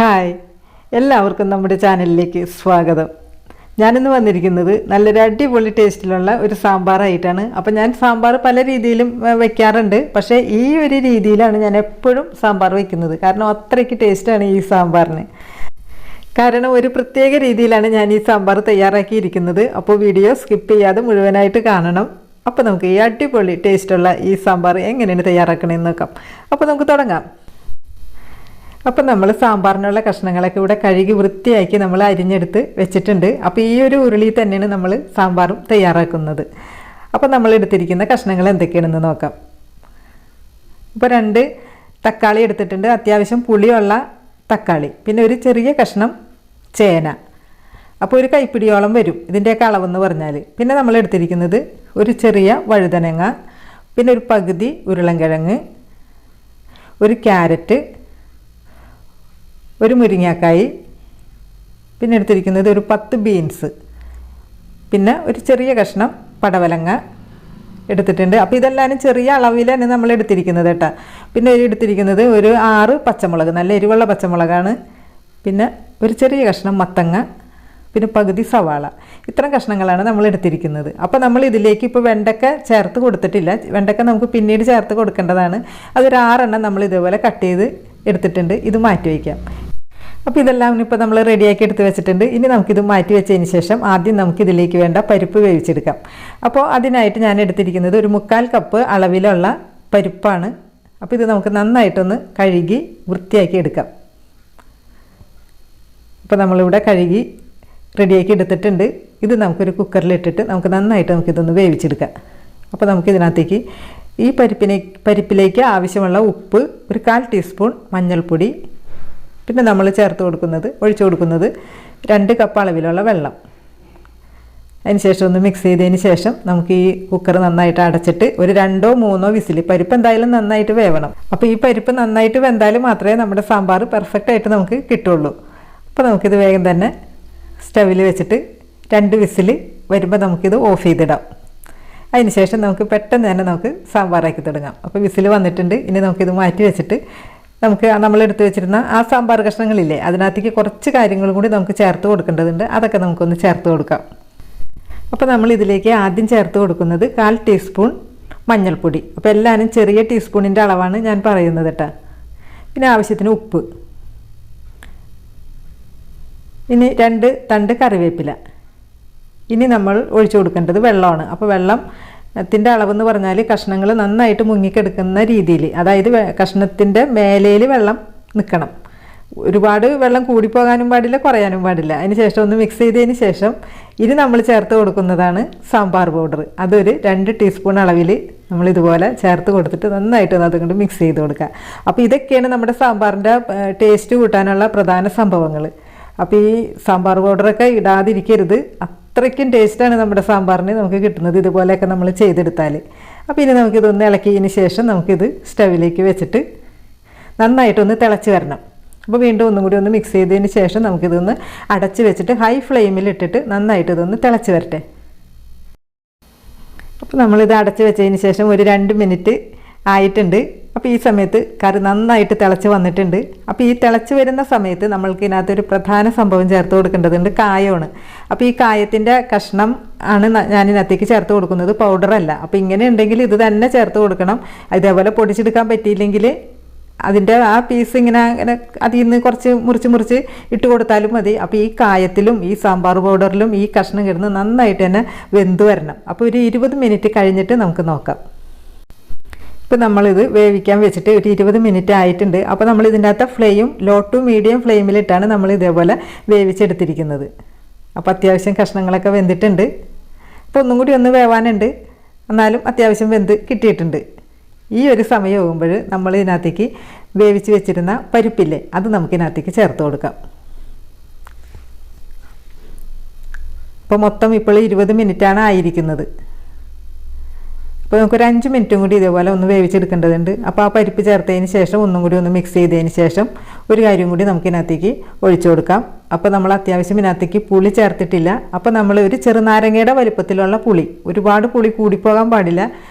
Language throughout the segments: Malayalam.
ഹായ്, എല്ലാവർക്കും നമ്മുടെ ചാനലിലേക്ക് സ്വാഗതം. ഞാനിന്ന് വന്നിരിക്കുന്നത് നല്ലൊരു അടിപൊളി ടേസ്റ്റിലുള്ള ഒരു സാമ്പാറായിട്ടാണ്. അപ്പോൾ ഞാൻ സാമ്പാർ പല രീതിയിലും വയ്ക്കാറുണ്ട്, പക്ഷേ ഈ ഒരു രീതിയിലാണ് ഞാൻ എപ്പോഴും സാമ്പാർ വയ്ക്കുന്നത്. കാരണം അത്രയ്ക്ക് ടേസ്റ്റാണ് ഈ സാമ്പാറിന്. കാരണം ഒരു പ്രത്യേക രീതിയിലാണ് ഞാൻ ഈ സാമ്പാർ തയ്യാറാക്കിയിരിക്കുന്നത്. അപ്പോൾ വീഡിയോ സ്കിപ്പ് ചെയ്യാതെ മുഴുവനായിട്ട് കാണണം. അപ്പോൾ നമുക്ക് ഈ അടിപൊളി ടേസ്റ്റുള്ള ഈ സാമ്പാർ എങ്ങനെയാണ് തയ്യാറാക്കണമെന്ന് നോക്കാം. അപ്പോൾ നമുക്ക് തുടങ്ങാം. അപ്പോൾ നമ്മൾ സാമ്പാറിനുള്ള കഷ്ണങ്ങളൊക്കെ ഇവിടെ കഴുകി വൃത്തിയാക്കി നമ്മൾ അരിഞ്ഞെടുത്ത് വെച്ചിട്ടുണ്ട്. അപ്പോൾ ഈ ഒരു ഉരുളി തന്നെയാണ് നമ്മൾ സാമ്പാറും തയ്യാറാക്കുന്നത്. അപ്പോൾ നമ്മൾ എടുത്തിരിക്കുന്ന കഷ്ണങ്ങൾ എന്തൊക്കെയാണെന്ന് നോക്കാം. ഇപ്പോൾ 2 തക്കാളി എടുത്തിട്ടുണ്ട്, അത്യാവശ്യം പുളിയുള്ള തക്കാളി. പിന്നെ ഒരു ചെറിയ കഷ്ണം ചേന, അപ്പോൾ ഒരു കൈപ്പിടിയോളം വരും ഇതിൻ്റെയൊക്കെ അളവെന്ന് പറഞ്ഞാൽ. പിന്നെ നമ്മൾ എടുത്തിരിക്കുന്നത് ഒരു ചെറിയ വഴുതനങ്ങ, പിന്നെ ഒരു പകുതി ഉരുളൻകിഴങ്ങ്, ഒരു ക്യാരറ്റ്, ഒരു മുരിങ്ങാക്കായി, പിന്നെ എടുത്തിരിക്കുന്നത് ഒരു 10 ബീൻസ്, പിന്നെ ഒരു ചെറിയ കഷ്ണം പടവലങ്ങ എടുത്തിട്ടുണ്ട്. അപ്പോൾ ഇതെല്ലാം ചെറിയ അളവിലാണ് നമ്മൾ എടുത്തിരിക്കുന്നത് കേട്ടോ. പിന്നെ എടുത്തിരിക്കുന്നത് ഒരു 6 പച്ചമുളക്, നല്ല എരിവുള്ള പച്ചമുളകാണ്. പിന്നെ ഒരു ചെറിയ കഷ്ണം മത്തങ്ങ, പിന്നെ പകുതി സവാള. ഇത്തരം കഷ്ണങ്ങളാണ് നമ്മൾ എടുത്തിരിക്കുന്നത്. അപ്പോൾ നമ്മൾ ഇതിലേക്ക് ഇപ്പോൾ വെണ്ടക്ക ചേർത്ത് കൊടുത്തിട്ടില്ല. വെണ്ടക്ക നമുക്ക് പിന്നീട് ചേർത്ത് കൊടുക്കേണ്ടതാണ്. അതൊരു 6 എണ്ണം നമ്മൾ ഇതേപോലെ കട്ട് ചെയ്ത് എടുത്തിട്ടുണ്ട്. ഇത് മാറ്റി വയ്ക്കാം. അപ്പോൾ ഇതെല്ലാം ഇപ്പോൾ നമ്മൾ റെഡിയാക്കി എടുത്ത് വെച്ചിട്ടുണ്ട്. ഇനി നമുക്കിത് മാറ്റി വെച്ചതിന് ശേഷം ആദ്യം നമുക്കിതിലേക്ക് വേണ്ട പരിപ്പ് വേവിച്ചെടുക്കാം. അപ്പോൾ അതിനായിട്ട് ഞാൻ എടുത്തിരിക്കുന്നത് ഒരു 3/4 കപ്പ് അളവിലുള്ള പരിപ്പാണ്. അപ്പോൾ ഇത് നമുക്ക് നന്നായിട്ടൊന്ന് കഴുകി വൃത്തിയാക്കി എടുക്കാം. അപ്പോൾ നമ്മളിവിടെ കഴുകി റെഡിയാക്കി എടുത്തിട്ടുണ്ട്. ഇത് നമുക്കൊരു കുക്കറിലിട്ടിട്ട് നമുക്ക് നന്നായിട്ട് നമുക്കിതൊന്ന് വേവിച്ചെടുക്കാം. അപ്പോൾ നമുക്കിതിനകത്തേക്ക് ഈ പരിപ്പിലേക്ക് ആവശ്യമുള്ള ഉപ്പ്, ഒരു 1/4 ടീസ്പൂൺ മഞ്ഞൾപ്പൊടി, പിന്നെ നമ്മൾ ഒഴിച്ചു കൊടുക്കുന്നത് 2 കപ്പ് അളവിലുള്ള വെള്ളം. അതിനുശേഷം ഒന്ന് മിക്സ് ചെയ്തതിന് ശേഷം നമുക്ക് ഈ കുക്കർ നന്നായിട്ട് അടച്ചിട്ട് ഒരു 2-3 വിസിൽ, പരിപ്പ് എന്തായാലും നന്നായിട്ട് വേവണം. അപ്പോൾ ഈ പരിപ്പ് നന്നായിട്ട് വെന്താലും മാത്രമേ നമ്മുടെ സാമ്പാർ പെർഫെക്റ്റ് ആയിട്ട് നമുക്ക് കിട്ടുള്ളൂ. അപ്പോൾ നമുക്കിത് വേഗം തന്നെ സ്റ്റവിൽ വെച്ചിട്ട് 2 വിസിൽ വരുമ്പോൾ നമുക്കിത് ഓഫ് ചെയ്തിടാം. അതിനുശേഷം നമുക്ക് പെട്ടെന്ന് തന്നെ നമുക്ക് സാമ്പാറാക്കി തുടങ്ങാം. അപ്പോൾ വിസിൽ വന്നിട്ടുണ്ട്. ഇനി നമുക്കിത് മാറ്റി വെച്ചിട്ട് നമുക്ക് നമ്മളെടുത്ത് വെച്ചിരുന്ന ആ സാമ്പാർ കഷ്ണങ്ങളില്ലേ, അതിനകത്തേക്ക് കുറച്ച് കാര്യങ്ങളും കൂടി നമുക്ക് ചേർത്ത് കൊടുക്കേണ്ടതുണ്ട്. അതൊക്കെ നമുക്കൊന്ന് ചേർത്ത് കൊടുക്കാം. അപ്പോൾ നമ്മൾ ഇതിലേക്ക് ആദ്യം ചേർത്ത് കൊടുക്കുന്നത് 1/4 ടീസ്പൂൺ മഞ്ഞൾപ്പൊടി. അപ്പോൾ എല്ലാവരും ചെറിയ ടീസ്പൂണിൻ്റെ അളവാണ് ഞാൻ പറയുന്നത് കേട്ടോ. പിന്നെ ആവശ്യത്തിന് ഉപ്പ്, ഇനി 2 തണ്ട് കറിവേപ്പില. ഇനി നമ്മൾ ഒഴിച്ചു കൊടുക്കേണ്ടത് വെള്ളമാണ്. അപ്പോൾ വെള്ളത്തിൻ്റെ അളവെന്ന് പറഞ്ഞാൽ കഷ്ണങ്ങൾ നന്നായിട്ട് മുങ്ങിക്കെടുക്കുന്ന രീതിയിൽ, അതായത് കഷ്ണത്തിൻ്റെ മേലയിൽ വെള്ളം നിൽക്കണം. ഒരുപാട് വെള്ളം കൂടിപ്പോകാനും പാടില്ല, കുറയാനും പാടില്ല. അതിന് ശേഷം ഒന്ന് മിക്സ് ചെയ്തതിന് ശേഷം ഇനി നമ്മൾ ചേർത്ത് കൊടുക്കുന്നതാണ് സാമ്പാർ പൗഡർ. അതൊരു 2 ടീസ്പൂൺ അളവിൽ നമ്മളിതുപോലെ ചേർത്ത് കൊടുത്തിട്ട് നന്നായിട്ട് അതുകൊണ്ട് മിക്സ് ചെയ്ത് കൊടുക്കുക. അപ്പോൾ ഇതൊക്കെയാണ് നമ്മുടെ സാമ്പാറിൻ്റെ ടേസ്റ്റ് കൂട്ടാനുള്ള പ്രധാന സംഭവങ്ങൾ. അപ്പോൾ ഈ സാമ്പാർ പൗഡറൊക്കെ ഇടാതിരിക്കരുത്. അത്രയ്ക്കും ടേസ്റ്റാണ് നമ്മുടെ സാമ്പാറിന് നമുക്ക് കിട്ടുന്നത് ഇതുപോലെയൊക്കെ നമ്മൾ ചെയ്തെടുത്താൽ. അപ്പോൾ ഇനി നമുക്കിതൊന്ന് ഇളക്കിയതിന് ശേഷം നമുക്കിത് സ്റ്റവിലേക്ക് വെച്ചിട്ട് നന്നായിട്ടൊന്ന് തിളച്ച് വരണം. അപ്പോൾ വീണ്ടും ഒന്നും കൂടി ഒന്ന് മിക്സ് ചെയ്തതിന് ശേഷം നമുക്കിതൊന്ന് അടച്ച് വെച്ചിട്ട് ഹൈ ഫ്ലെയിമിലിട്ടിട്ട് നന്നായിട്ട് ഇതൊന്ന് തിളച്ച് വരട്ടെ. അപ്പോൾ നമ്മളിത് അടച്ച് വെച്ചതിന് ശേഷം ഒരു 2 മിനിറ്റ് ആയിട്ടുണ്ട്. അപ്പോൾ ഈ സമയത്ത് കറി നന്നായിട്ട് തിളച്ച് വന്നിട്ടുണ്ട്. അപ്പോൾ ഈ തിളച്ച് വരുന്ന സമയത്ത് നമ്മൾക്ക് ഇതിനകത്തൊരു പ്രധാന സംഭവം ചേർത്ത് കൊടുക്കേണ്ടതുണ്ട്, കായമാണ്. അപ്പോൾ ഈ കായത്തിൻ്റെ കഷ്ണം ആണ് ഞാനിതിനകത്തേക്ക് ചേർത്ത് കൊടുക്കുന്നത്, പൗഡറല്ല. അപ്പോൾ ഇങ്ങനെ ഉണ്ടെങ്കിൽ ഇത് തന്നെ ചേർത്ത് കൊടുക്കണം. ഇതേപോലെ പൊടിച്ചെടുക്കാൻ പറ്റിയില്ലെങ്കിൽ അതിൻ്റെ ആ പീസ് ഇങ്ങനെ അതിൽ നിന്ന് കുറച്ച് മുറിച്ച് ഇട്ട് കൊടുത്താലും മതി. അപ്പോൾ ഈ കായത്തിലും ഈ സാമ്പാർ പൗഡറിലും ഈ കഷ്ണം കിടന്ന് നന്നായിട്ട് തന്നെ വെന്ത് വരണം. അപ്പോൾ ഒരു 20 മിനിറ്റ് കഴിഞ്ഞിട്ട് നമുക്ക് നോക്കാം. ഇപ്പോൾ നമ്മളിത് വേവിക്കാൻ വെച്ചിട്ട് ഒരു 20 മിനിറ്റ് ആയിട്ടുണ്ട്. അപ്പോൾ നമ്മൾ ഇതിൻ്റെ അകത്ത് ഫ്ലെയിം ലോ ടു മീഡിയം ഫ്ലെയിമിലിട്ടാണ് നമ്മൾ ഇതേപോലെ വേവിച്ചെടുത്തിരിക്കുന്നത്. അപ്പോൾ അത്യാവശ്യം കഷ്ണങ്ങളൊക്കെ വെന്തിട്ടുണ്ട്. അപ്പോൾ ഒന്നും കൂടി ഒന്ന് വേവാനുണ്ട്, എന്നാലും അത്യാവശ്യം വെന്ത് കിട്ടിയിട്ടുണ്ട്. ഈ ഒരു സമയമാകുമ്പോൾ നമ്മൾ ഇതിനകത്തേക്ക് വേവിച്ച് വെച്ചിരുന്ന പരിപ്പില്ലേ, അത് നമുക്കിതിനകത്തേക്ക് ചേർത്ത് കൊടുക്കാം. അപ്പോൾ മൊത്തം ഇപ്പോൾ 20 മിനിറ്റാണ് ആയിരിക്കുന്നത്. അപ്പോൾ നമുക്കൊരു 5 മിനിറ്റും കൂടി ഇതേപോലെ ഒന്ന് വേവിച്ചെടുക്കേണ്ടതുണ്ട്. അപ്പോൾ ആ പരിപ്പ് ചേർത്തതിന് ശേഷം ഒന്നും കൂടി ഒന്ന് മിക്സ് ചെയ്തതിന് ശേഷം ഒരു കാര്യം കൂടി നമുക്കിതിനകത്തേക്ക് ഒഴിച്ചു കൊടുക്കാം. അപ്പോൾ നമ്മൾ അത്യാവശ്യം ഇതിനകത്തേക്ക് പുളി ചേർത്തിട്ടില്ല. അപ്പോൾ നമ്മൾ ഒരു ചെറുനാരങ്ങയുടെ വലുപ്പത്തിലുള്ള പുളി, ഒരുപാട് പുളി കൂടിപ്പോകാൻ പാടില്ല,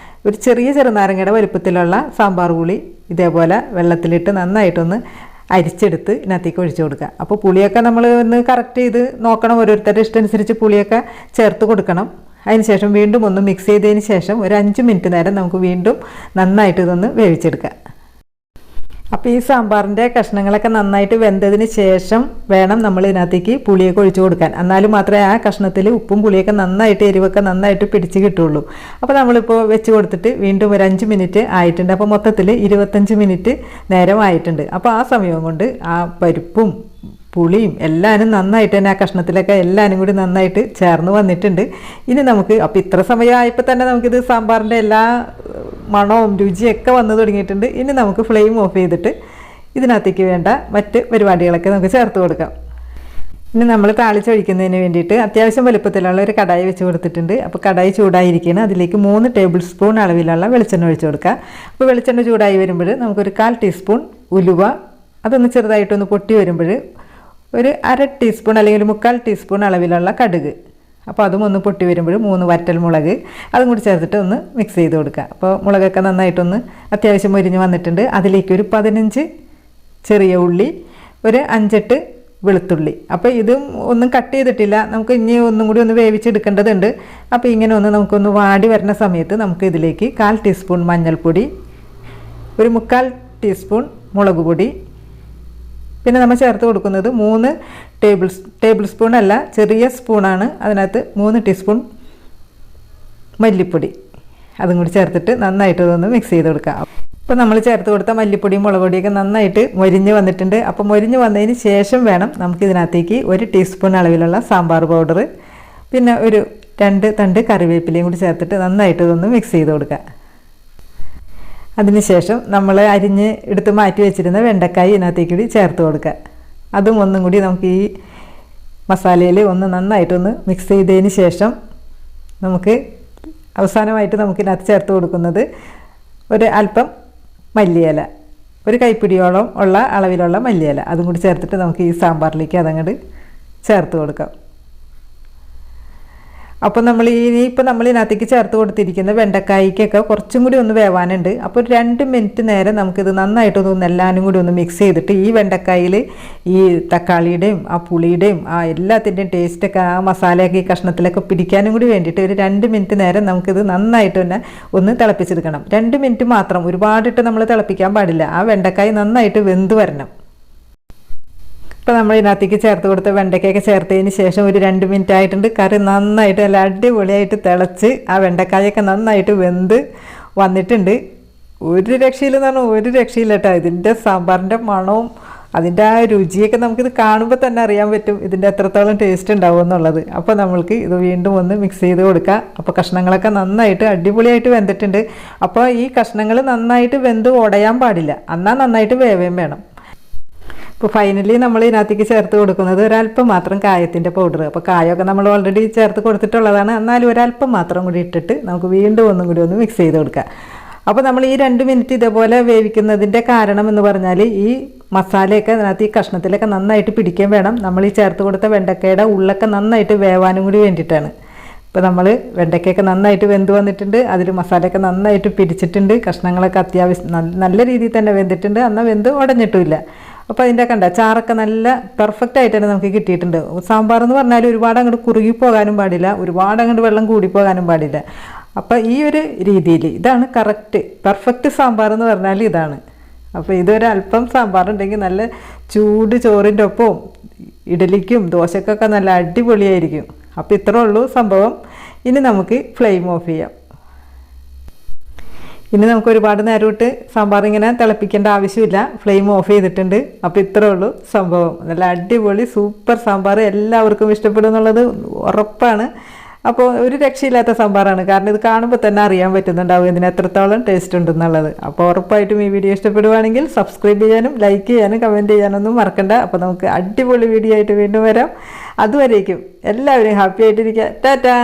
ഒരു ചെറിയ ചെറുനാരങ്ങയുടെ വലുപ്പത്തിലുള്ള സാമ്പാർ പുളി ഇതേപോലെ വെള്ളത്തിലിട്ട് നന്നായിട്ടൊന്ന് അരിച്ചെടുത്ത് ഇതിനകത്തേക്ക് ഒഴിച്ചു കൊടുക്കുക. അപ്പോൾ പുളിയൊക്കെ നമ്മൾ ഒന്ന് കറക്റ്റ് ചെയ്ത് നോക്കണം, ഓരോരുത്തരുടെ ഇഷ്ടമനുസരിച്ച് പുളിയൊക്കെ ചേർത്ത് കൊടുക്കണം. അതിന് ശേഷം വീണ്ടും ഒന്ന് മിക്സ് ചെയ്തതിന് ശേഷം ഒരു 5 മിനിറ്റ് നേരം നമുക്ക് വീണ്ടും നന്നായിട്ട് ഇതൊന്ന് വേവിച്ചെടുക്കാം. അപ്പോൾ ഈ സാമ്പാറിൻ്റെ കഷ്ണങ്ങളൊക്കെ നന്നായിട്ട് വെന്തതിന് ശേഷം വേണം നമ്മൾ ഇതിനകത്തേക്ക് പുളിയൊക്കെ ഒഴിച്ചു കൊടുക്കാൻ. എന്നാലും മാത്രമേ ആ കഷ്ണത്തിൽ ഉപ്പും പുളിയൊക്കെ നന്നായിട്ട് എരിവൊക്കെ നന്നായിട്ട് പിടിച്ച് കിട്ടുള്ളൂ. അപ്പോൾ നമ്മളിപ്പോൾ വെച്ച് കൊടുത്തിട്ട് വീണ്ടും ഒരു 5 മിനിറ്റ് ആയിട്ടുണ്ട്. അപ്പോൾ മൊത്തത്തിൽ 25 മിനിറ്റ് നേരം ആയിട്ടുണ്ട്. അപ്പോൾ ആ സമയം കൊണ്ട് ആ പരിപ്പും പുളിയും എല്ലാവരും നന്നായിട്ട് തന്നെ ആ കഷ്ണത്തിലൊക്കെ എല്ലാവരും കൂടി നന്നായിട്ട് ചേർന്ന് വന്നിട്ടുണ്ട്. ഇനി നമുക്ക് അപ്പോൾ ഇത്ര സമയമായപ്പോൾ തന്നെ നമുക്കിത് സാമ്പാറിൻ്റെ എല്ലാ മണവും രുചിയൊക്കെ വന്നു തുടങ്ങിയിട്ടുണ്ട്. ഇനി നമുക്ക് ഫ്ലെയിം ഓഫ് ചെയ്തിട്ട് ഇതിനകത്തേക്ക് വേണ്ട മറ്റ് പരിപാടികളൊക്കെ നമുക്ക് ചേർത്ത് കൊടുക്കാം. ഇനി നമ്മൾ താളിച്ചൊഴിക്കുന്നതിന് വേണ്ടിയിട്ട് അത്യാവശ്യം വലുപ്പത്തിലുള്ള ഒരു കടായി വെച്ച് കൊടുത്തിട്ടുണ്ട്. അപ്പോൾ കടായി ചൂടായിരിക്കുകയാണ്. അതിലേക്ക് 3 ടേബിൾ സ്പൂൺ അളവിലുള്ള വെളിച്ചെണ്ണ ഒഴിച്ച് കൊടുക്കുക. അപ്പോൾ വെളിച്ചെണ്ണ ചൂടായി വരുമ്പോൾ നമുക്കൊരു 1/4 ടീസ്പൂൺ ഉലുവ അതൊന്ന് ചെറുതായിട്ടൊന്ന് പൊട്ടി വരുമ്പോൾ ഒരു 1/2 ടീസ്പൂൺ അല്ലെങ്കിൽ 3/4 ടീസ്പൂൺ അളവിലുള്ള കടുക്, അപ്പോൾ അതും ഒന്ന് പൊട്ടി വരുമ്പോൾ 3 വറ്റൽ മുളക് അതും കൂടി ചേർത്തിട്ട് ഒന്ന് മിക്സ് ചെയ്ത് കൊടുക്കുക. അപ്പോൾ മുളകൊക്കെ നന്നായിട്ടൊന്ന് അത്യാവശ്യം മൊരിഞ്ഞ് വന്നിട്ടുണ്ട്. അതിലേക്ക് ഒരു 15 ചെറിയ ഉള്ളി, ഒരു 5-8 വെളുത്തുള്ളി. അപ്പോൾ ഇതും ഒന്നും കട്ട് ചെയ്തിട്ടില്ല, നമുക്ക് ഇനി ഒന്നും കൂടി ഒന്ന് വേവിച്ചെടുക്കേണ്ടതുണ്ട്. അപ്പോൾ ഇങ്ങനെ ഒന്ന് നമുക്കൊന്ന് വാടി വരുന്ന സമയത്ത് നമുക്ക് ഇതിലേക്ക് 1/4 ടീസ്പൂൺ മഞ്ഞൾപ്പൊടി, ഒരു 3/4 ടീസ്പൂൺ മുളക് പൊടി, പിന്നെ നമ്മൾ ചേർത്ത് കൊടുക്കുന്നത് 3 ടേബിൾ സ്പൂൺ അല്ല, ചെറിയ സ്പൂണാണ്, അതിനകത്ത് 3 ടീസ്പൂൺ മല്ലിപ്പൊടി അതും കൂടി ചേർത്തിട്ട് നന്നായിട്ട് ഇതൊന്ന് മിക്സ് ചെയ്ത് കൊടുക്കുക. അപ്പോൾ നമ്മൾ ചേർത്ത് കൊടുത്ത മല്ലിപ്പൊടിയും മുളക് പൊടിയൊക്കെ നന്നായിട്ട് മൊരിഞ്ഞ് വന്നിട്ടുണ്ട്. അപ്പോൾ മൊരിഞ്ഞ് വന്നതിന് ശേഷം വേണം നമുക്കിതിനകത്തേക്ക് 1 ടീസ്പൂൺ അളവിലുള്ള സാമ്പാർ പൗഡർ, പിന്നെ ഒരു 2 തണ്ട് കറിവേപ്പിലയും കൂടി ചേർത്തിട്ട് നന്നായിട്ട് ഇതൊന്ന് മിക്സ് ചെയ്ത് കൊടുക്കുക. അതിനുശേഷം നമ്മൾ അരിഞ്ഞ് എടുത്ത് മാറ്റി വെച്ചിരുന്ന വെണ്ടക്കായി ഇതിനകത്തേക്ക് കൂടി ചേർത്ത് കൊടുക്കുക. അതും ഒന്നും കൂടി നമുക്ക് ഈ മസാലയിൽ ഒന്ന് നന്നായിട്ടൊന്ന് മിക്സ് ചെയ്തതിന് ശേഷം നമുക്ക് അവസാനമായിട്ട് നമുക്കിതിനകത്ത് ചേർത്ത് കൊടുക്കുന്നത് ഒരു അല്പം മല്ലിയില, ഒരു കൈപ്പിടിയോളം ഉള്ള അളവിലുള്ള മല്ലിയില അതും കൂടി ചേർത്തിട്ട് നമുക്ക് ഈ സാമ്പാറിലേക്ക് അതങ്ങോട്ട് ചേർത്ത് കൊടുക്കാം. അപ്പോൾ നമ്മൾ ഇതിനകത്തേക്ക് ചേർത്ത് കൊടുത്തിരിക്കുന്ന വെണ്ടക്കായ്ക്കൊക്കെ കുറച്ചും കൂടി ഒന്ന് വേവാനുണ്ട്. അപ്പോൾ 2 മിനിറ്റ് നേരം നമുക്കിത് നന്നായിട്ടൊന്ന് എല്ലാവരും കൂടി ഒന്ന് മിക്സ് ചെയ്തിട്ട് ഈ വെണ്ടക്കായിൽ ഈ തക്കാളിയുടെയും ആ പുളിയുടെയും ആ എല്ലാത്തിൻ്റെയും ടേസ്റ്റൊക്കെ ആ മസാലയൊക്കെ ഈ കഷ്ണത്തിലൊക്കെ പിടിക്കാനും കൂടി വേണ്ടിയിട്ട് ഒരു 2 മിനിറ്റ് നേരം നമുക്കിത് നന്നായിട്ട് തന്നെ ഒന്ന് തിളപ്പിച്ചെടുക്കണം. 2 മിനിറ്റ് മാത്രം, ഒരുപാടിട്ട് നമ്മൾ തിളപ്പിക്കാൻ പാടില്ല. ആ വെണ്ടക്കായ് നന്നായിട്ട് വെന്ത് വരണം. ഇപ്പോൾ നമ്മൾ ഇതിനകത്തേക്ക് ചേർത്ത് കൊടുത്ത വെണ്ടയ്ക്കൊക്കെ ചേർത്തതിന് ശേഷം ഒരു 2 മിനിറ്റ് ആയിട്ടുണ്ട്. കറി നന്നായിട്ട് നല്ല അടിപൊളിയായിട്ട് തിളച്ച് ആ വെണ്ടക്കായൊക്കെ നന്നായിട്ട് വെന്ത് വന്നിട്ടുണ്ട്. ഒരു രക്ഷയില്ലെന്ന് പറഞ്ഞാൽ ഒരു രക്ഷയില്ല കേട്ടോ. ഇതിൻ്റെ സാമ്പാറിൻ്റെ മണവും അതിൻ്റെ ആ രുചിയൊക്കെ നമുക്കിത് കാണുമ്പോൾ തന്നെ അറിയാൻ പറ്റും ഇതിൻ്റെ എത്രത്തോളം ടേസ്റ്റ് ഉണ്ടാവും എന്നുള്ളത്. അപ്പോൾ നമ്മൾക്ക് ഇത് വീണ്ടും ഒന്ന് മിക്സ് ചെയ്ത് കൊടുക്കുക. അപ്പോൾ കഷ്ണങ്ങളൊക്കെ നന്നായിട്ട് അടിപൊളിയായിട്ട് വെന്തിട്ടുണ്ട്. അപ്പോൾ ഈ കഷ്ണങ്ങൾ നന്നായിട്ട് വെന്ത് ഉടയാൻ പാടില്ല, എന്നാൽ നന്നായിട്ട് വേവേം വേണം. ഇപ്പോൾ ഫൈനലി നമ്മൾ ഇതിനകത്തേക്ക് ചേർത്ത് കൊടുക്കുന്നത് ഒരല്പം മാത്രം കായത്തിൻ്റെ പൗഡർ. അപ്പോൾ കായമൊക്കെ നമ്മൾ ഓൾറെഡി ചേർത്ത് കൊടുത്തിട്ടുള്ളതാണ്, എന്നാലും ഒരല്പം മാത്രം കൂടി ഇട്ടിട്ട് നമുക്ക് വീണ്ടും ഒന്നും കൂടി ഒന്ന് മിക്സ് ചെയ്ത് കൊടുക്കുക. അപ്പോൾ നമ്മൾ ഈ 2 മിനിറ്റ് ഇതേപോലെ വേവിക്കുന്നതിൻ്റെ കാരണം എന്ന് പറഞ്ഞാൽ ഈ മസാലയൊക്കെ അതിനകത്ത് ഈ കഷ്ണത്തിലൊക്കെ നന്നായിട്ട് പിടിക്കാൻ വേണം. നമ്മൾ ഈ ചേർത്ത് കൊടുത്ത വെണ്ടക്കയുടെ ഉള്ളൊക്കെ നന്നായിട്ട് വേവാനും കൂടി വേണ്ടിയിട്ടാണ്. ഇപ്പോൾ നമ്മൾ വെണ്ടയ്ക്കൊക്കെ നന്നായിട്ട് വെന്ത് വന്നിട്ടുണ്ട്, അതിൽ മസാലയൊക്കെ നന്നായിട്ട് പിടിച്ചിട്ടുണ്ട്, കഷ്ണങ്ങളൊക്കെ അത്യാവശ്യം നല്ല രീതിയിൽ തന്നെ വെന്തിട്ടുണ്ട്, എന്നാൽ വെന്ത് ഉടഞ്ഞിട്ടുമില്ല. അപ്പോൾ അതിൻ്റെ കണ്ട ചാറൊക്കെ നല്ല പെർഫെക്റ്റ് ആയിട്ട് തന്നെ നമുക്ക് കിട്ടിയിട്ടുണ്ട്. സാമ്പാർ എന്ന് പറഞ്ഞാൽ ഒരുപാട് അങ്ങോട്ട് കുറുകിപ്പോകാനും പാടില്ല, ഒരുപാട് അങ്ങോട്ട് വെള്ളം കൂടിപ്പോകാനും പാടില്ല. അപ്പോൾ ഈ ഒരു രീതിയിൽ ഇതാണ് കറക്റ്റ് പെർഫെക്റ്റ് സാമ്പാർ എന്ന് പറഞ്ഞാൽ ഇതാണ്. അപ്പോൾ ഇതൊരല്പം സാമ്പാറുണ്ടെങ്കിൽ നല്ല ചൂട് ചോറിൻ്റെ ഒപ്പവും ഇഡലിക്കും ദോശക്കൊക്കെ നല്ല അടിപൊളിയായിരിക്കും. അപ്പോൾ ഇത്രേ ഉള്ളൂ സംഭവം. ഇനി നമുക്ക് ഫ്ലെയിം ഓഫ് ചെയ്യാം. ഇനി നമുക്ക് ഒരുപാട് നേരം ഇട്ട് സാമ്പാർ ഇങ്ങനെ തിളപ്പിക്കേണ്ട ആവശ്യമില്ല, ഫ്ലെയിം ഓഫ് ചെയ്തിട്ടുണ്ട്. അപ്പോൾ ഇത്രേ ഉള്ളൂ സംഭവം. നല്ല അടിപൊളി സൂപ്പർ സാമ്പാർ എല്ലാവർക്കും ഇഷ്ടപ്പെടും എന്നുള്ളത് ഉറപ്പാണ്. അപ്പോൾ ഒരു രക്ഷയില്ലാത്ത സാമ്പാറാണ്, കാരണം ഇത് കാണുമ്പോൾ തന്നെ അറിയാൻ പറ്റുന്നുണ്ടാവും ഇതിന് എത്രത്തോളം ടേസ്റ്റ് ഉണ്ടെന്നുള്ളത്. അപ്പോൾ ഉറപ്പായിട്ടും ഈ വീഡിയോ ഇഷ്ടപ്പെടുവാണെങ്കിൽ സബ്സ്ക്രൈബ് ചെയ്യാനും ലൈക്ക് ചെയ്യാനും കമൻറ്റ് ചെയ്യാനൊന്നും മറക്കണ്ട. അപ്പോൾ നമുക്ക് അടിപൊളി വീഡിയോ ആയിട്ട് വീണ്ടും വരാം. അതുവരേക്കും എല്ലാവരും ഹാപ്പി ആയിട്ടിരിക്കുക. ടാറ്റാ.